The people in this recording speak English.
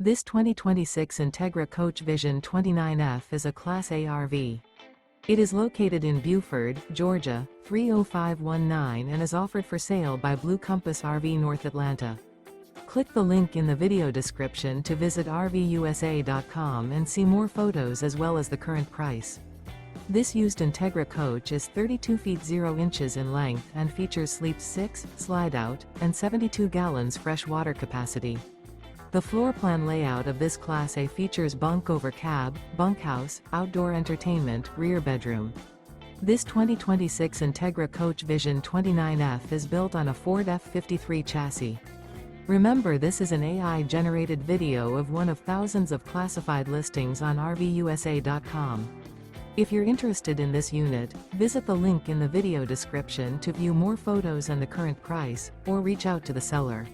This 2026 Entegra Coach Vision 29F is a Class A RV. It is located in Buford, Georgia, 30519 and is offered for sale by Blue Compass RV North Atlanta. Click the link in the video description to visit RVUSA.com and see more photos as well as the current price. This used Entegra coach is 32 feet 0 inches in length and features sleep 6, slide-out, and 72 gallons fresh water capacity. The floor plan layout of this Class A features bunk over cab, bunkhouse, outdoor entertainment, rear bedroom. This 2026 Entegra Coach Vision 29F is built on a Ford F53 chassis. Remember, this is an AI-generated video of one of thousands of classified listings on RVUSA.com. If you're interested in this unit, visit the link in the video description to view more photos and the current price, or reach out to the seller.